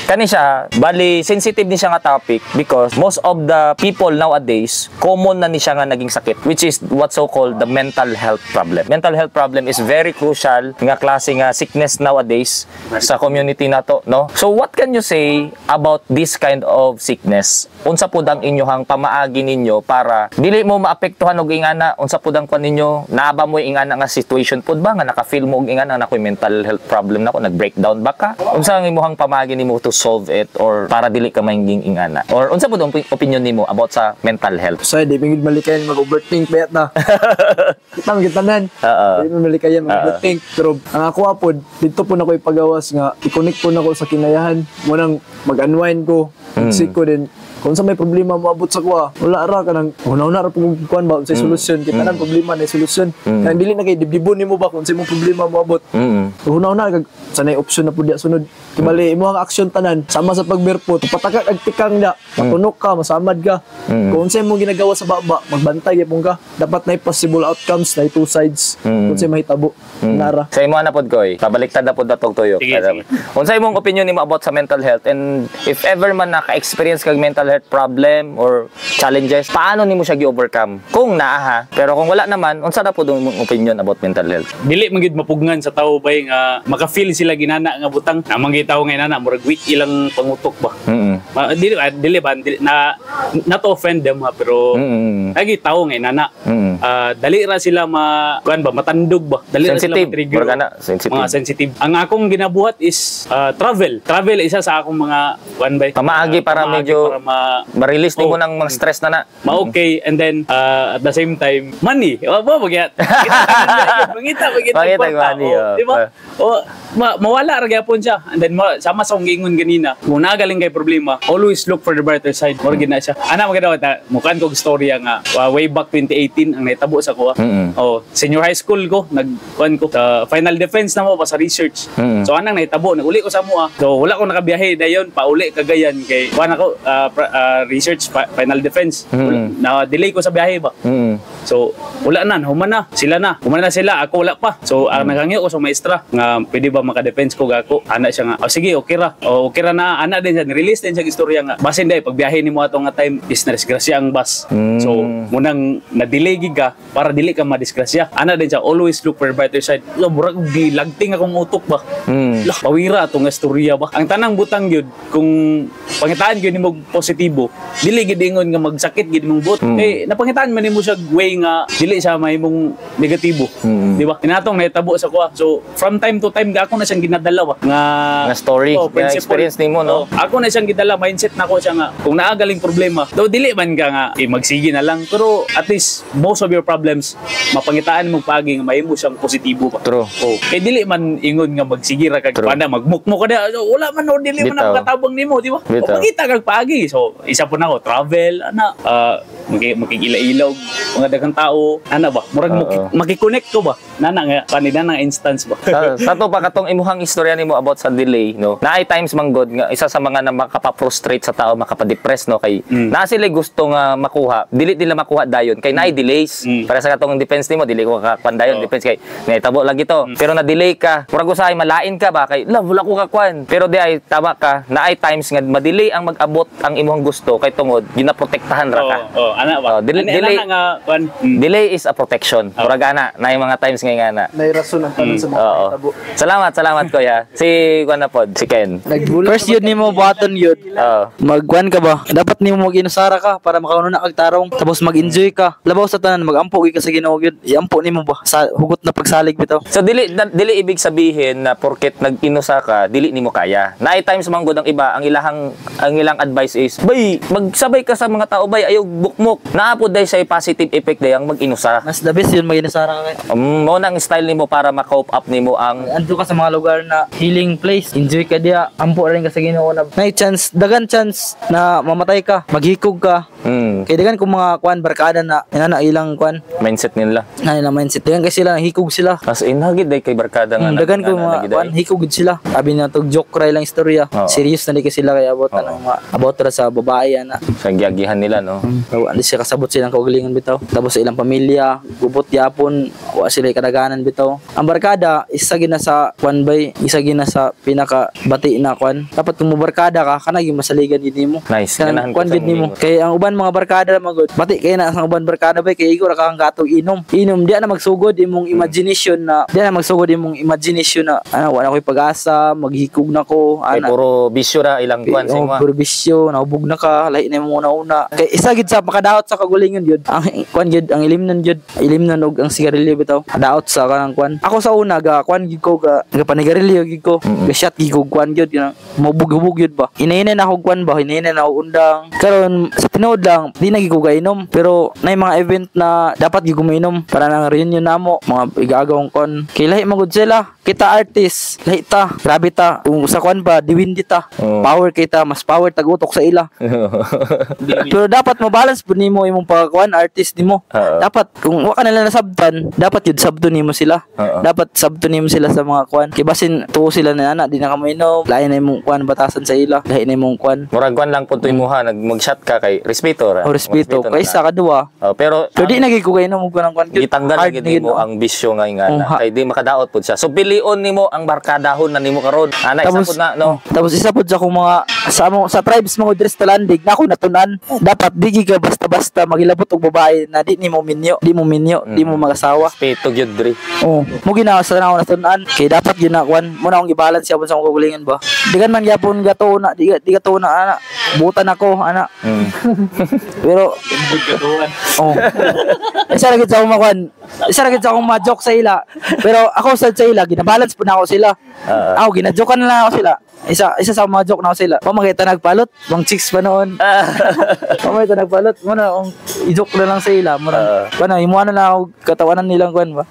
Kani siya, bali sensitive ni siya nga topic because most of the people nowadays common na ni siya nga naging sakit, which is what so called the mental health problem. Mental health problem is very crucial nga klase nga sickness nowadays sa community nato, no? So what can you say about this kind of sickness? Unsa pud ang inyohang pamaagi ninyo para dili mo maapektuhan og ingana? Unsa pud ang kwan ninyo? Naaba mo ingana nga situation pud ba nga naka-feel mo og ingana na ko'y mental health problem nako, nag-breakdown ba ka? Unsa ang imong pamaagi nimo to solve it or para dili ka mainging ingana? Or unsa pud ang opinion nimo about sa mental health? So, di pingid malikayan mag-overthink bayat na. Kita magitanan. Di pingid malikayan mag-overthink. Pero ang ako apod, dito po na ko ipagawas nga, i-connect po na ko sa kinayahan. Munang mag-unwind ko, mag-seek ko din. Kung sa may problema moabot sa kuha, wala ra ka nang una-una ra pong kuan ba sa solusyon. Kita nang problema na solusyon. Kaya dili na kay dibdibon nimo ba kung sa imong problema moabot. Una-una kag sanay option na pud dia sunod. Kibali imo ang action tanan sama sa pagberpot, patakak ag tikang da, matunok ka, masamad ka. Kung sa imong ginagawa sa baba, magbantay gyapon ka. Dapat na possible outcomes na two sides. Kung sa mahitabo nara. Sa imo na pod koy, pabaliktad na pod datog tuyok. Unsa imong opinion nimo about sa mental health, and if ever man naka-experience kag mental health problem or challenges, paano nimo siya gi-overcome? Kung naa ha, pero kung wala naman, unsa na pod imong opinion about mental health? Dili man gid mapugnan sa tawo bay nga maka-feel sila ginana nga butang namang gitaw nga inana murag weak ilang pangutok ba. Dili ba na not to offend them ha, pero lagi tawo nga inana. Dali ra sila kuan ba matandog ba. Dali ra sila ma-trigger. Mga sensitive. Ang akong ginabuhat is travel. Travel isa sa akong mga kuan bay. Pamaagi para medyo ma-release nimo ng mga stress na okay, and then at the same time money. Bagyat. Mangita money. Di ba? Mawala ra gyapon siya. And then sama sa gingon ganina, kung nagaling kay problema, always look for the brighter side. More gid na siya. Ana magadaw ta mukan kog storya nga way back 2018 ang naitabo sa kuha. Senior high school ko, nagkuan ko sa final defense na mo pa sa research. So anang naitabo, naguli ko sa mua. So wala ko nakabiyahe dayon, pauli kagayan kay kuan ako research final defense. Na delay ko sa biyahe ba. So wala na, humana na sila, ako wala pa. So nagangyo ko sa maestra nga pwede ba maka-defense ko gako. Ana siya nga, sige okay ra na, ana din siya, release din siya istorya nga. Basin day pagbiyahe nimo ato nga time is na-disgrasya ang bus. So munang na-delay gid ka para dili ka ma-disgrasya. Ana din siya, always look for the brighter side. Murag gilagting akong utok ba. Pawira ato nga istorya ba. Ang tanang butang gyud kung pangitaan gyud nimo positibo, dili gid ingon nga magsakit gid mong but. Napangitaan man nimo siya way nga dili siya mahimong negatibo. Di ba? Inatong naitabo sa kuha. So from time to time ako na siyang ginadala ba nga story, nga experience nimo no. Ako na siyang gidala, mindset na ko siya nga kung naagaling problema, daw dili man ka nga magsige na lang, pero at least most of your problems mapangitaan mo pagi nga mahimo siyang positibo ba. True. Kay dili man ingon nga magsige ra kag panda magmukmo ka da, wala man no, dili man ang katabang nimo, di ba? Makita kag pagi. So isa po nako travel ana, makikila-ilaw mga daghang tao ana ba, murag makikonnect ko ba nana nga kanina nga instance ba. Sa to pa katong imuhang istorya nimo about sa delay no, naay times man god nga isa sa mga na makapa-frustrate sa tao, makapa-depress no, kay na sila gusto nga makuha, dili nila makuha dayon kay naay delays. Para sa katong defense nimo, dili ko kapandayon defense kay naitabo lagi to, pero na delay ka, murag usahay malain ka ba kay wala ko kakwan, pero di ay tama ka, naay times nga madelay ang mag-abot ang imuhang gusto kay tungod ginaprotektahan ra ka. Ana ba, delay is a protection. Murag ana naay mga times nga ana naay rason ang tanan sa mga tabo. Salamat kuya. Si kuan na pod, si Ken. First yun nimo buhaton yun. Magkuan ka ba? Dapat nimo mag-inusara ka para makauna na kag tarong. Tapos mag-enjoy ka. Labaw sa tanan, mag-ampo ka sa Ginoo gyud. Iampo nimo ba sa hugot na pagsalig bitaw. So dili ibig sabihin na porket nag-inusa ka, dili nimo kaya. Naay times man gud ang iba, ang ilang advice is, bay, magsabay ka sa mga tao bay, ayaw bukmok. Naapod day say positive effect day ang mag-inusa. Mas the best yun mag-inusara ka kay. Mo nang style nimo para ma-cope up nimo ang andto ka sa mga lugar na healing place, enjoy ka diya, ampo rin ka sa Ginoo na may chance, dagan chance na mamatay ka, maghikog ka, Mm. Kay dagan kung mga kwan barkada na na ilang kwan Mindset nila. na nila mindset dagan kay sila hikog sila. As in, hagid day kay barkada nga. Dagan ko mga kwan hikog gid sila. Abi na tog joke cry lang istorya. Oo. Serious na di kay sila kay abot about ra sa babae ana. Sa giagihan nila, no? Di siya kasabot silang kaugalingan bitaw. Tapos sa ilang pamilya, gubot yapon, wa sila kadaganan bitaw. Ang barkada isa gina sa kwan bay, isa gina sa pinaka bati na kwan. Dapat kung mo barkada ka, kana gyud masaligan gid nimo. Nice. Kan Ganahan ko kwan sa gid nimo. nimo. Kay ang uban mga barkada magod. Bati kay na ang uban barkada bay kay igor ka ang gatong inom. Inom di na magsugod imong imagination na ano wala ko'y pag-asa, maghikog na ko, Kay puro bisyo ra ilang kwan sa imo. Burbisyo, naubog na ka, lahi na mo una. Kay isa gid sa makadaot sa kagulingon yun. Ang kwan gid, ang ilimnon og ang sigarilyo bitaw. Daot sa kanang kwan. Ako sa una ga kwan gid ko ga panigarilyo gid ko. Ga shot gid ko kwan gid mabug-hubog yun ba. Inaina na ako kwan ba, inaina na ako undang. Karon sa tinuod lang, di na gid ko gainom. Pero na mga event na dapat gid ko mainom para nang reunion namo, mga igagawong kwan. Kay lahi magud sila. Kita artist, lahi ta. Grabe ta. Kung sa kwan ba, diwindi ta. Power kita, mas power tagutok sa ila. Pero dapat mabalance po nimo imong pagkuan artist nimo. Dapat kung wa ka nila nasabtan, dapat yun sabto nimo sila. Dapat sabto nimo sila sa mga kuan. Kay basin tuo sila na ana di na ka mainom. Lain na imong kuan batasan sa ila. Lain na imong kuan. Murag kwan lang punto imuha mag-shot ka kay respeto ra. O respeto kay sa kadua. Pero di na gid ko kainom og kanang kuan. gitanggal gid nimo ang bisyo nga ingana kay di makadaot pud siya. So pilion nimo ang barkadahon na nimo karon. Ana isa pud na no. Tapos isa pud sa akong mga sa tribes mga dress talandig na ako natunan. Dapat di ka basta-basta magilabot og babae na di mo minyo, di mo magasawa. Respeto gyud diri. Oh, mo ginawa sa ako natunan kay dapat gyud na kuan mo na akong i-balance yapon sa akong kagulingan ba. Digan man gyapon gato na di gato na ana. Butan ako ana. Pero oh. Isa ra gid sa akong makuan. Isa ra gid sa akong ma-joke sa ila. Pero ako sa ila gina-balance po na ako sila. Ako gina-joke na lang ako sila. Isa sa mga joke na ako sila. Pamakita nagpalot, mga chicks pa noon. Pamakita nagpalot, mo na i-joke na lang sa ila. Mo na, imuha na lang ako katawanan nilang kuan ba.